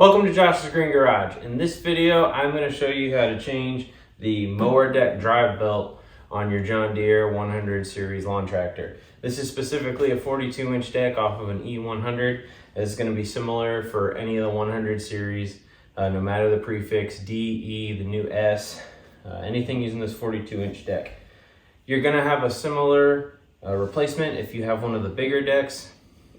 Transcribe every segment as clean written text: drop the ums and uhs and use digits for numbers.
Welcome to Josh's Green Garage. In this video, I'm going to show you how to change the mower deck drive belt on your John Deere 100 series lawn tractor. This is specifically a 42-inch deck off of an E100. It's going to be similar for any of the 100 series, no matter the prefix, D, E, the new S, anything using this 42-inch deck. You're going to have a similar replacement if you have one of the bigger decks.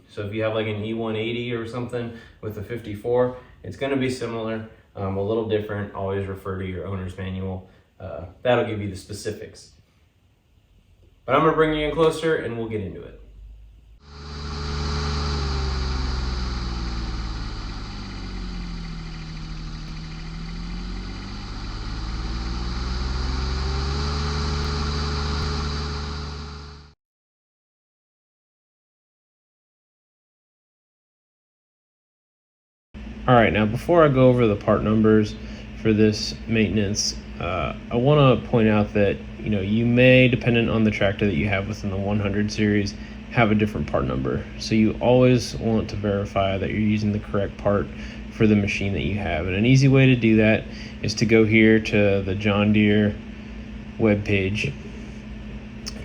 So if you have like an E180 or something with a 54, it's going to be similar, a little different. Always refer to your owner's manual. That'll give you the specifics. But I'm going to bring you in closer and we'll get into it. All right, now before I go over the part numbers for this maintenance, I want to point out that you may, dependent on the tractor that you have within the 100 series, have a different part number. So you always want to verify that you're using the correct part for the machine that you have. And an easy way to do that is to go here to the John Deere webpage.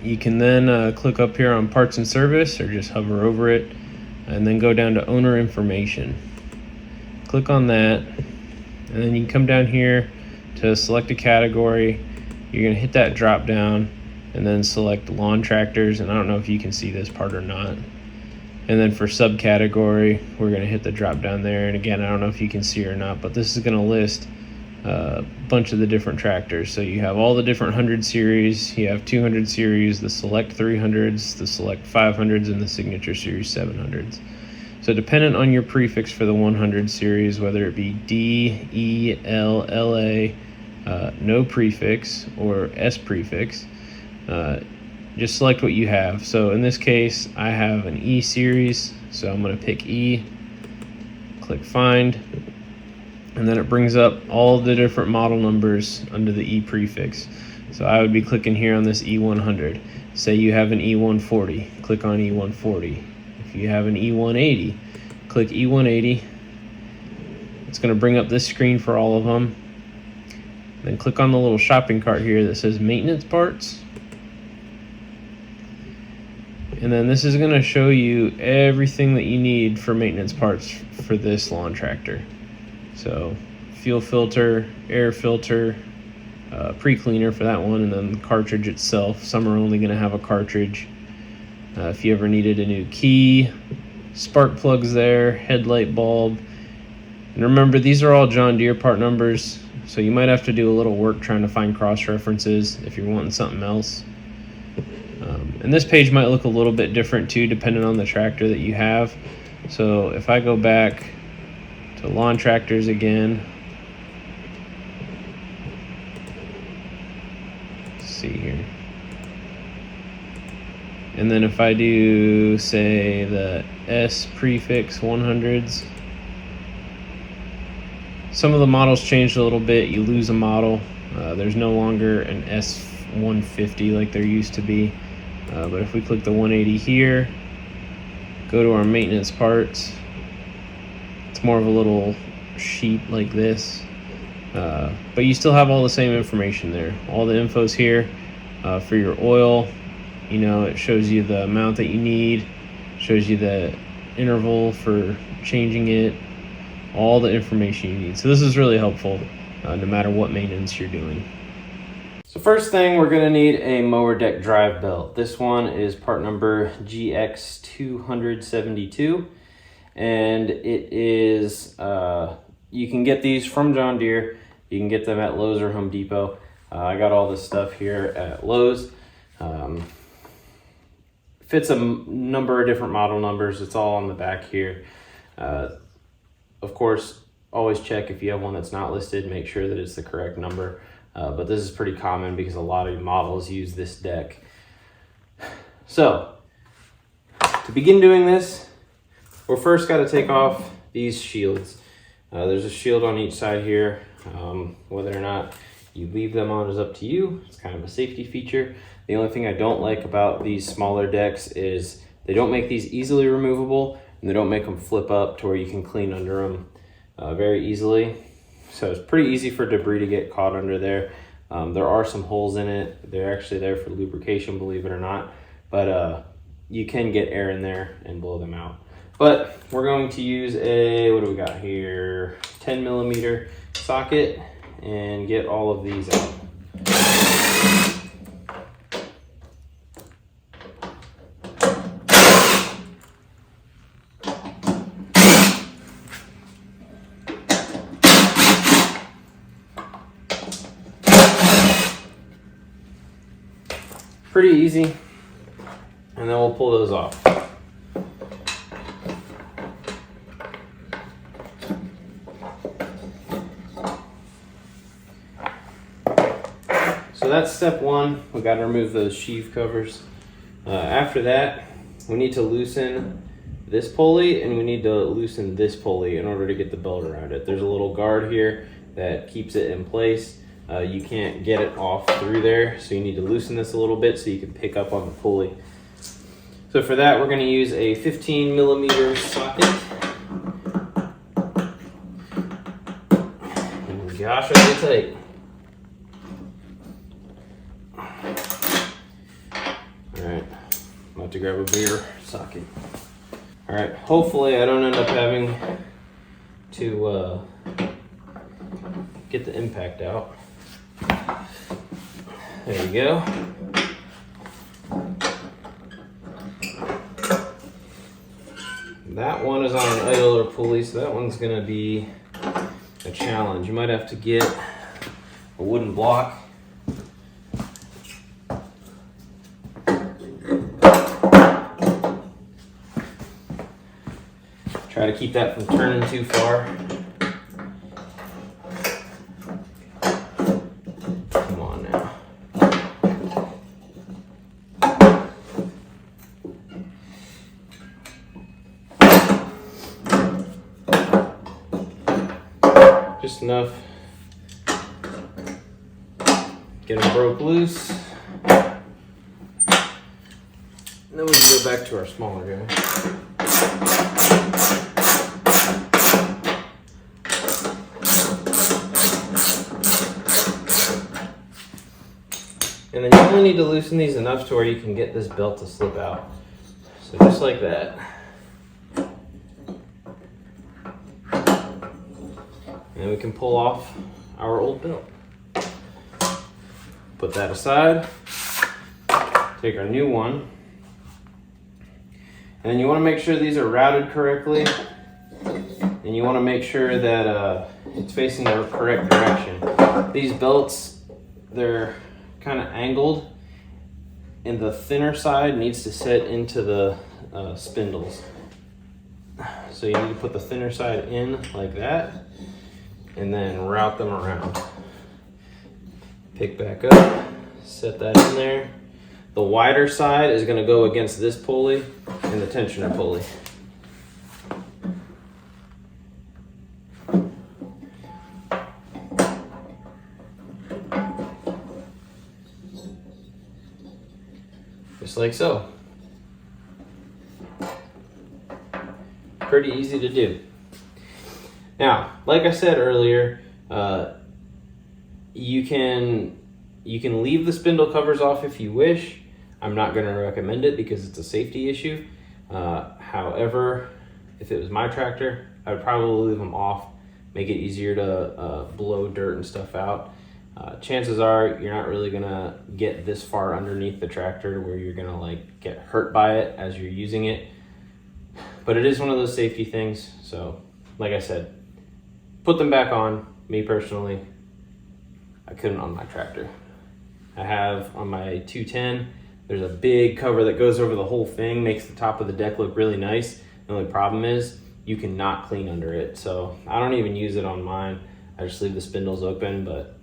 You can then click up here on parts and service, or just hover over it, and then go down to owner information. Click on that, and then you can come down here to select a category. You're going to hit that drop down and then select lawn tractors, and I don't know if you can see this part or not. And then for subcategory, we're going to hit the drop down there, and again, I don't know if you can see or not, but this is going to list a bunch of the different tractors. So you have all the different 100 series, you have 200 series, the select 300s, the select 500s, and the signature series 700s. So dependent on your prefix for the 100 series, whether it be D, E, L, LA, no prefix, or S prefix, just select what you have. So in this case, I have an E series, so I'm going to pick E, click find, and then it brings up all the different model numbers under the E prefix. So I would be clicking here on this E100. Say you have an E140, click on E140. If you have an E180, click E180. It's going to bring up this screen for all of them. Then click on the little shopping cart here that says maintenance parts. And then this is going to show you everything that you need for maintenance parts for this lawn tractor. So fuel filter, air filter, pre-cleaner for that one, and then the cartridge itself. Some are only going to have a cartridge. If you ever needed a new key, spark plugs there, headlight bulb. And remember, these are all John Deere part numbers, so you might have to do a little work trying to find cross-references if you're wanting something else. And this page might look a little bit different too, depending on the tractor that you have. So if I go back to lawn tractors again, let's see here. And then if I do, say, the S prefix 100s, some of the models changed a little bit. You lose a model. There's no longer an S150 like there used to be. But if we click the 180 here, go to our maintenance parts, it's more of a little sheet like this. But you still have all the same information there. All the info's here for your oil. It shows you the amount that you need, shows you the interval for changing it, all the information you need. So this is really helpful no matter what maintenance you're doing. So first thing, we're going to need a mower deck drive belt. This one is part number GX272, and it is, you can get these from John Deere. You can get them at Lowe's or Home Depot. I got all this stuff here at Lowe's. Fits a number of different model numbers. It's all on the back here. Of course, always check if you have one that's not listed, make sure that it's the correct number. But this is pretty common because a lot of models use this deck. So, to begin doing this, we're first got to take off these shields. There's a shield on each side here. Whether or not you leave them on is up to you. It's kind of a safety feature. The only thing I don't like about these smaller decks is they don't make these easily removable, and they don't make them flip up to where you can clean under them. very easily. So it's pretty easy for debris to get caught under there. There are some holes in it. They're actually there for lubrication, believe it or not. But you can get air in there and blow them out. But we're going to use a, what do we got here? 10mm socket and get all of these out. Pretty easy, and then we'll pull those off. So that's step one. We got to remove those sheave covers. After that, we need to loosen this pulley and we need to loosen this pulley in order to get the belt around it. There's a little guard here that keeps it in place. You can't get it off through there, so you need to loosen this a little bit so you can pick up on the pulley. So for that, we're going to use a 15mm socket. And gosh, are they tight. Alright, I'm about to grab a bigger socket. Alright, hopefully I don't end up having to get the impact out. There you go. That one is on an idler pulley, so that one's going to be a challenge. You might have to get a wooden block. Try to keep that from turning too far. Come on now. Just enough. Get them broke loose. And then we can go back to our smaller guy. And then you only need to loosen these enough to where you can get this belt to slip out. So just like that. And we can pull off our old belt. Put that aside. Take our new one. And then you want to make sure these are routed correctly. And you want to make sure that it's facing the correct direction. These belts, they're kind of angled, and the thinner side needs to set into the spindles. So you need to put the thinner side in like that, and then route them around. Pick back up, set that in there. The wider side is going to go against this pulley and the tensioner pulley. Just like so. Pretty easy to do. Now, like I said earlier, you can leave the spindle covers off if you wish. I'm not going to recommend it because it's a safety issue. However, if it was my tractor, I would probably leave them off, make it easier to blow dirt and stuff out. Chances are you're not really gonna get this far underneath the tractor where you're gonna like get hurt by it as you're using it. But it is one of those safety things. So like I said, put them back on. Me personally, I couldn't on my tractor. I have on my 210, there's a big cover that goes over the whole thing, makes the top of the deck look really nice. The only problem is you cannot clean under it. So I don't even use it on mine. I just leave the spindles open, but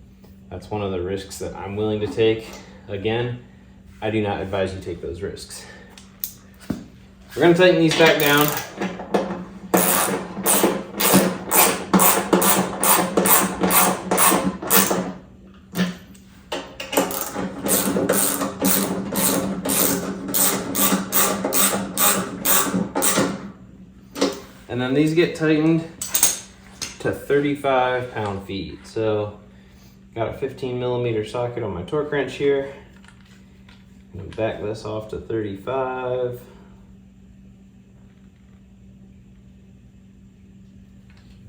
that's one of the risks that I'm willing to take. Again, I do not advise you take those risks. We're going to tighten these back down. And then these get tightened to 35 pound-feet. So got a 15 millimeter socket on my torque wrench here. I'm gonna back this off to 35.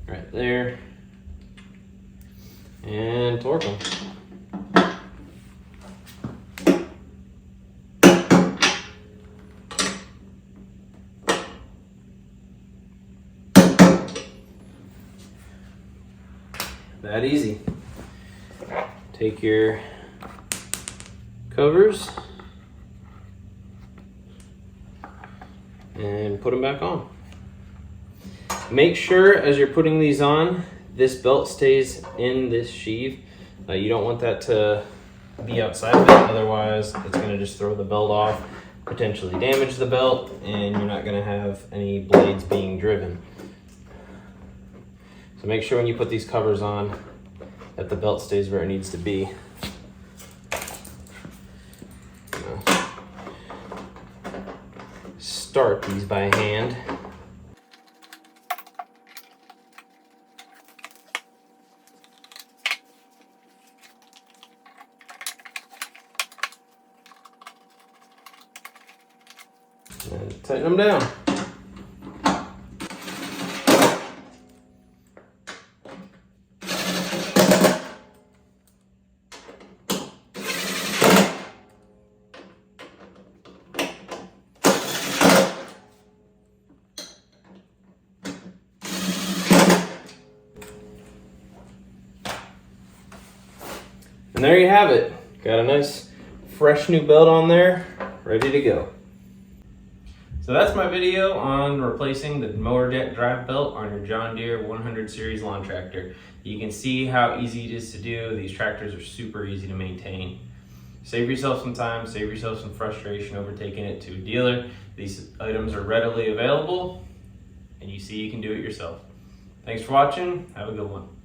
Right there. And torque them. That easy. Take your covers and put them back on. Make sure as you're putting these on, this belt stays in this sheave. You don't want that to be outside of it, otherwise it's going to just throw the belt off, potentially damage the belt, and you're not going to have any blades being driven. So make sure when you put these covers on that the belt stays where it needs to be. Start these by hand. And tighten them down. And there you have it. Got a nice fresh new belt on there, ready to go. So that's my video on replacing the mower deck drive belt on your John Deere 100 series lawn tractor. You can see how easy it is to do. These tractors are super easy to maintain. Save yourself some time, save yourself some frustration over taking it to a dealer. These items are readily available, and you see you can do it yourself. Thanks for watching. Have a good one.